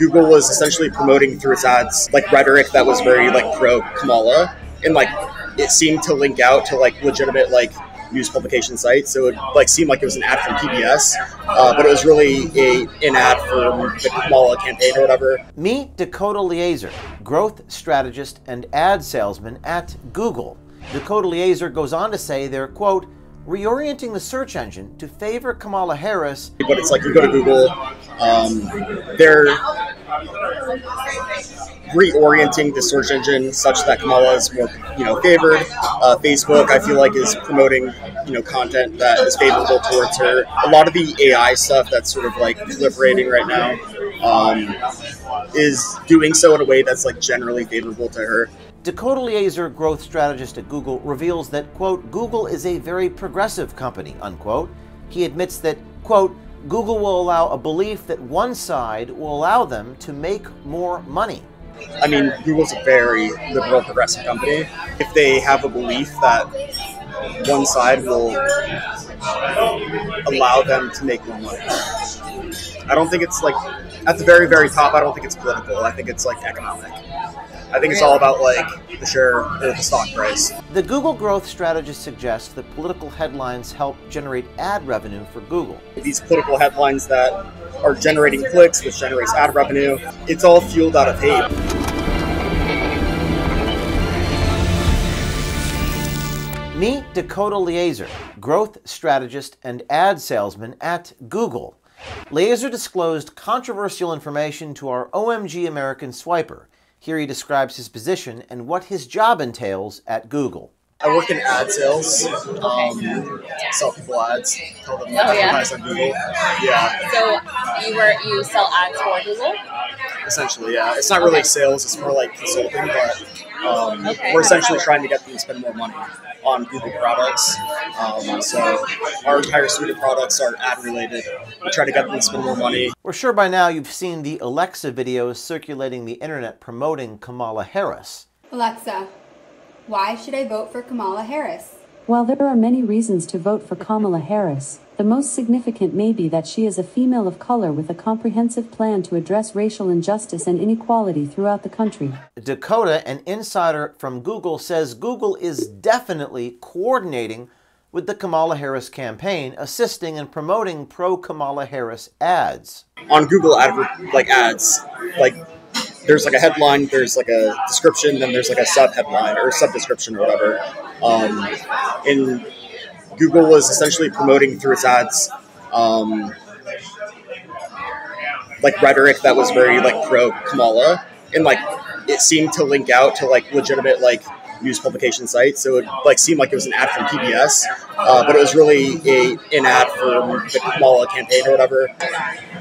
Google was essentially promoting through its ads like rhetoric that was very like pro-Kamala, and like it seemed to link out to like legitimate like news publication sites. So it like seemed like it was an ad from PBS, but it was really an ad for the Kamala campaign or whatever. Meet Dakota Leazer, growth strategist and ad salesman at Google. Dakota Leazer goes on to say they're, quote, reorienting the search engine to favor Kamala Harris. But it's like you go to Google, they're reorienting the search engine such that Kamala is more, favored. Facebook, I feel like, is promoting, content that is favorable towards her. A lot of the AI stuff that's sort of like proliferating right now is doing so in a way that's like generally favorable to her. Dakota Leazer, growth strategist at Google, reveals that, quote, Google is a very progressive company, unquote. He admits that, quote, Google will allow a belief that one side will allow them to make more money. I mean, Google's a very liberal, progressive company. If they have a belief that one side will allow them to make more money, I don't think it's like, at the very, very top, I don't think it's political. I think it's like economic. I think it's all about like the share or the stock price. The Google growth strategist suggests that political headlines help generate ad revenue for Google. These political headlines that are generating clicks, which generates ad revenue, it's all fueled out of hate. Meet Dakota Leazer, growth strategist and ad salesman at Google. Leazer disclosed controversial information to our OMG American Swiper. Here he describes his position and what his job entails at Google. I work in ad sales, sell people ads, tell them to advertise on Google. Yeah. So you sell ads for Google? Essentially, yeah. It's not really sales, it's more like consulting, but we're essentially trying to get them to spend more money on Google products. So our entire suite of products are ad related. We try to get them to spend more money. We're sure by now you've seen the Alexa videos circulating the internet promoting Kamala Harris. Alexa, why should I vote for Kamala Harris? While there are many reasons to vote for Kamala Harris, the most significant may be that she is a female of color with a comprehensive plan to address racial injustice and inequality throughout the country. Dakota, an insider from Google, says Google is definitely coordinating with the Kamala Harris campaign, assisting and promoting pro-Kamala Harris ads. On Google ads, there's like a headline, there's like a description, then there's like a sub-headline or sub-description or whatever. And Google was essentially promoting through its ads like rhetoric that was very like pro-Kamala, and like it seemed to link out to like legitimate like news publication sites. So it like seemed like it was an ad from PBS, but it was really an ad for the Kamala campaign or whatever.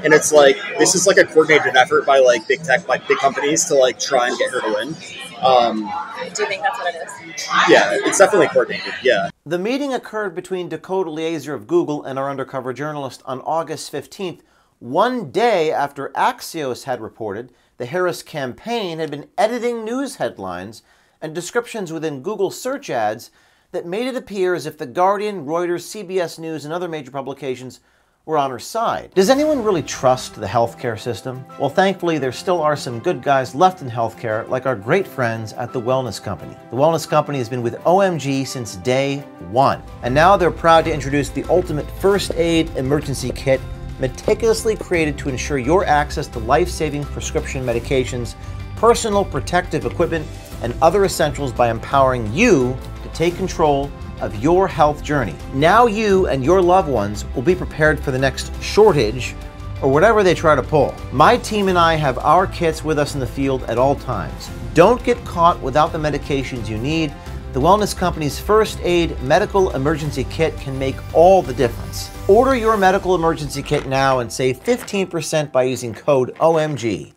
And it's like, this is like a coordinated effort by like big tech, like big companies to like try and get her to win. Do you think that's what it is? Yeah, it's definitely coordinated, yeah. The meeting occurred between Dakota Leazer of Google and our undercover journalist on August 15th, one day after Axios had reported the Harris campaign had been editing news headlines and descriptions within Google search ads that made it appear as if The Guardian, Reuters, CBS News, and other major publications were on her side. Does anyone really trust the healthcare system? Well, thankfully, there still are some good guys left in healthcare, like our great friends at The Wellness Company. The Wellness Company has been with OMG since day one, and now they're proud to introduce the ultimate first aid emergency kit, meticulously created to ensure your access to life-saving prescription medications, personal protective equipment, and other essentials by empowering you to take control of your health journey. Now you and your loved ones will be prepared for the next shortage or whatever they try to pull. My team and I have our kits with us in the field at all times. Don't get caught without the medications you need. The Wellness Company's First Aid Medical Emergency Kit can make all the difference. Order your medical emergency kit now and save 15% by using code OMG.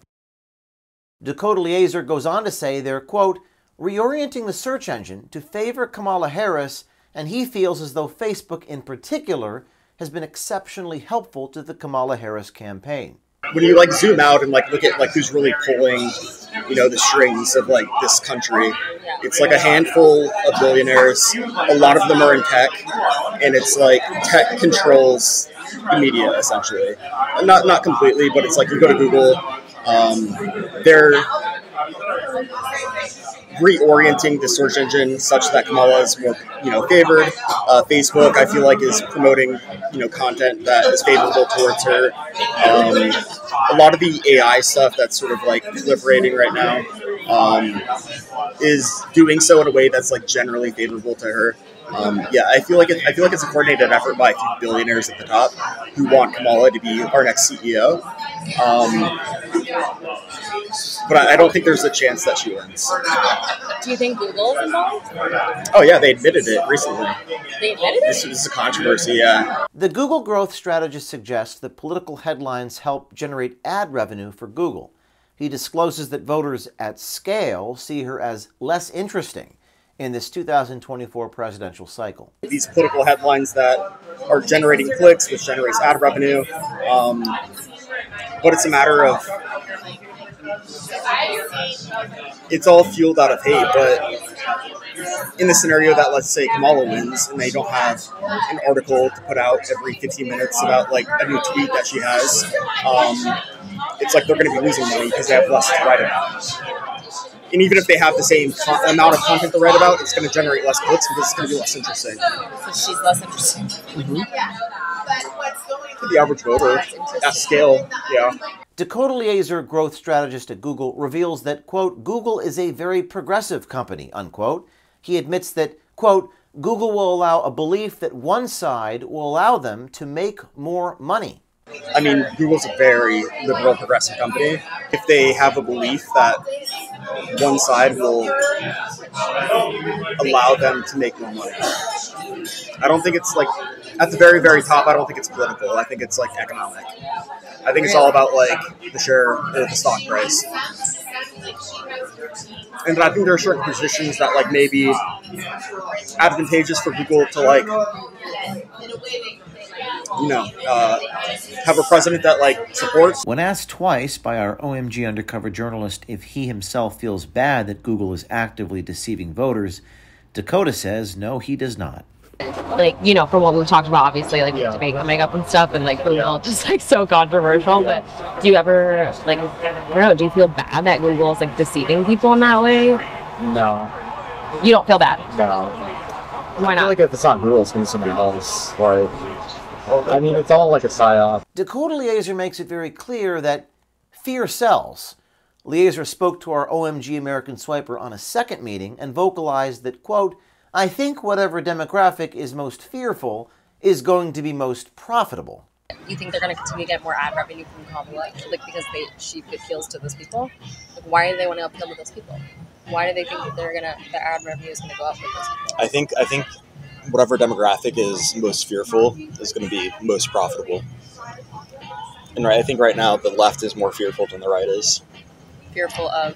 Dakota Leazer goes on to say they're, quote, reorienting the search engine to favor Kamala Harris, and he feels as though Facebook in particular has been exceptionally helpful to the Kamala Harris campaign. When you like zoom out and like look at like who's really pulling, the strings of like this country, it's like a handful of billionaires. A lot of them are in tech, and it's like tech controls the media essentially. Not completely, but it's like you go to Google, They're reorienting the search engine such that Kamala is more, favored. Facebook, I feel like, is promoting, content that is favorable towards her. A lot of the AI stuff that's sort of like proliferating right now is doing so in a way that's like generally favorable to her. I feel like it's a coordinated effort by a few billionaires at the top who want Kamala to be our next CEO. But I don't think there's a chance that she wins. Do you think Google is involved? Oh yeah, they admitted it recently. They admitted it? This is a controversy, yeah. The Google Growth Strategist suggests that political headlines help generate ad revenue for Google. He discloses that voters at scale see her as less interesting in this 2024 presidential cycle. These political headlines that are generating clicks, which generates ad revenue, but it's a matter of, it's all fueled out of hate. But in the scenario that, let's say, Kamala wins and they don't have an article to put out every 15 minutes about like a new tweet that she has, it's like they're going to be losing money because they have less to write about. And even if they have the same amount of content to write about, it's going to generate less clicks because it's going to be less interesting. So she's less interesting. Mm-hmm. For the average voter, at scale, yeah. Dakota Leazer, growth strategist at Google, reveals that, quote, Google is a very progressive company, unquote. He admits that, quote, Google will allow a belief that one side will allow them to make more money. I mean, Google's a very liberal, progressive company. If they have a belief that one side will allow them to make more money, I don't think it's like, at the very, very top, I don't think it's political. I think it's like economic. I think it's all about like the share or the stock price. And I think there are certain positions that like may be advantageous for Google to like, have a president that like supports. When asked twice by our OMG undercover journalist if he himself feels bad that Google is actively deceiving voters, Dakota says no, he does not. Like, from what we've talked about, obviously, like, debate coming up and stuff, and, like, Google, just, like, so controversial, but do you ever, like, I don't know, do you feel bad that Google is, like, deceiving people in that way? No. You don't feel bad? No. Why not? I feel like if it's not Google, it's going to be somebody else. Like, I mean, it's all like a psyop. Dakota Leazer makes it very clear that fear sells. Leazer spoke to our OMG American Swiper on a second meeting and vocalized that, quote, I think whatever demographic is most fearful is going to be most profitable. You think they're going to continue to get more ad revenue from Kamala, like because she appeals to those people? Like, why do they want to appeal to those people? Why do they think that the ad revenue is going to go up with those people? I think whatever demographic is most fearful is going to be most profitable. And I think right now the left is more fearful than the right is. Fearful of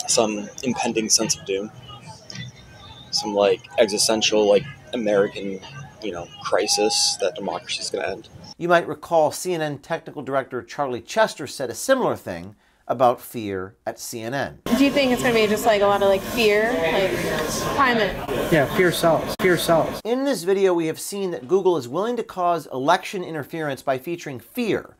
some impending sense of doom. Some like existential like American, crisis that democracy is going to end. You might recall CNN technical director Charlie Chester said a similar thing about fear at CNN. Do you think it's going to be just like a lot of like fear, like climate? Yeah, fear sells. Fear sells. In this video, we have seen that Google is willing to cause election interference by featuring fear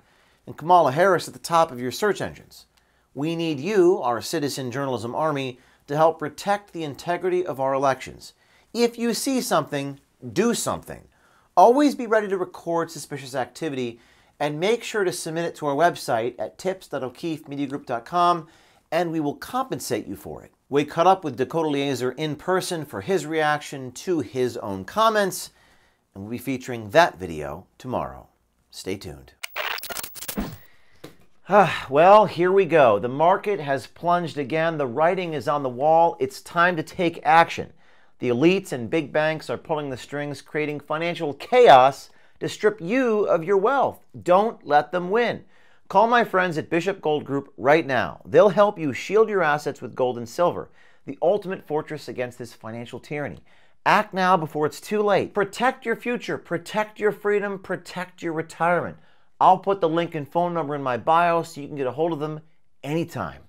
and Kamala Harris at the top of your search engines. We need you, our citizen journalism army, to help protect the integrity of our elections. If you see something, do something. Always be ready to record suspicious activity and make sure to submit it to our website at tips.o'keefemediagroup.com and we will compensate you for it. We caught up with Dakota Leazer in person for his reaction to his own comments, and we'll be featuring that video tomorrow. Stay tuned. Well, here we go. The market has plunged again. The writing is on the wall. It's time to take action. The elites and big banks are pulling the strings, creating financial chaos to strip you of your wealth. Don't let them win. Call my friends at Bishop Gold Group right now. They'll help you shield your assets with gold and silver, the ultimate fortress against this financial tyranny. Act now before it's too late. Protect your future, protect your freedom, protect your retirement. I'll put the link and phone number in my bio so you can get a hold of them anytime.